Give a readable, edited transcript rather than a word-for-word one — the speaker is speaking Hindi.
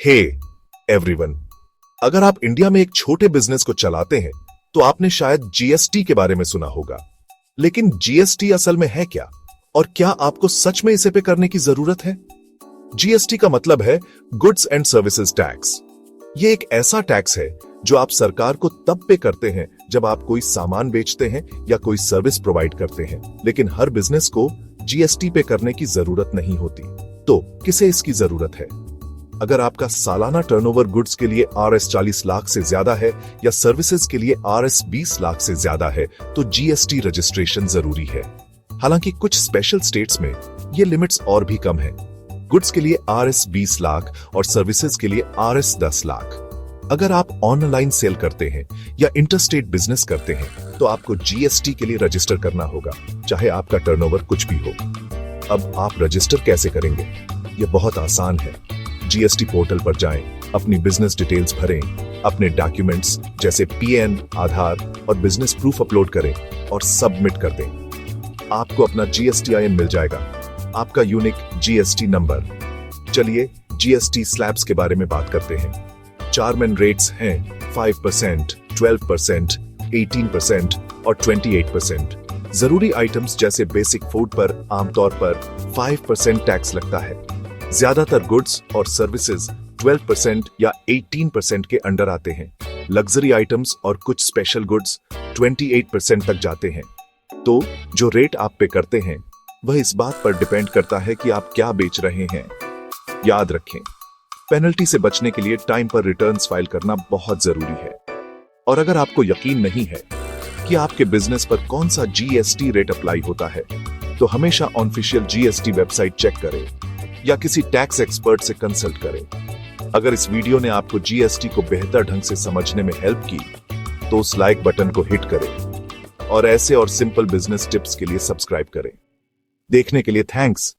हे एवरीवन, अगर आप इंडिया में एक छोटे बिजनेस को चलाते हैं तो आपने शायद जीएसटी के बारे में सुना होगा। लेकिन जीएसटी असल में है क्या और क्या आपको सच में इसे पे करने की जरूरत है? जीएसटी का मतलब है गुड्स एंड सर्विसेज टैक्स। ये एक ऐसा टैक्स है जो आप सरकार को तब पे करते हैं जब आप कोई सामान बेचते हैं या कोई सर्विस प्रोवाइड करते हैं। लेकिन हर बिजनेस को जीएसटी पे करने की जरूरत नहीं होती। तो किसे इसकी जरूरत है? अगर आपका सालाना टर्नओवर गुड्स के लिए RS 40 लाख से ज्यादा है या सर्विसेज के लिए RS 20 लाख से ज्यादा है तो जीएसटी रजिस्ट्रेशन जरूरी है। हालांकि कुछ स्पेशल स्टेट्स में ये लिमिट्स और भी कम है। गुड्स के लिए RS 20 लाख और सर्विसेज के लिए RS 10 लाख। अगर आप ऑनलाइन सेल करते हैं या इंटरस्टेट बिजनेस करते हैं तो आपको जीएसटी के लिए रजिस्टर करना होगा, चाहे आपका टर्नओवर कुछ भी हो। अब आप रजिस्टर कैसे करेंगे? यह बहुत आसान है। जीएसटी पोर्टल पर जाएं, अपनी बिजनेस डिटेल्स भरें, अपने डॉक्यूमेंट्स जैसे PN, आधार और बिजनेस प्रूफ अपलोड करें और सबमिट कर दें। आपको अपना GSTIN मिल जाएगा, आपका यूनिक GST नंबर। चलिए जीएसटी स्लैब्स के बारे में बात करते हैं। 4 मेन रेट्स हैं 5%, 12%, 18% और 28%। जरूरी आइटम्स जैसे बेसिक फूड पर आमतौर पर 5% टैक्स लगता है। ज्यादातर गुड्स और सर्विसेज 12% या 18% के अंडर आते हैं। लग्जरी आइटम्स और कुछ स्पेशल गुड्स 28% तक जाते हैं। तो जो रेट आप पे करते हैं वह इस बात पर डिपेंड करता है कि आप क्या बेच रहे हैं। याद रखें, पेनल्टी से बचने के लिए टाइम पर रिटर्न्स फाइल करना बहुत जरूरी है। और अगर आपको यकीन नहीं है कि आपके बिजनेस पर कौन सा जीएसटी रेट अप्लाई होता है तो हमेशा ऑफिशियल जीएसटी वेबसाइट चेक करें या किसी टैक्स एक्सपर्ट से कंसल्ट करें। अगर इस वीडियो ने आपको जीएसटी को बेहतर ढंग से समझने में हेल्प की तो उस लाइक बटन को हिट करें और ऐसे और सिंपल बिजनेस टिप्स के लिए सब्सक्राइब करें। देखने के लिए थैंक्स।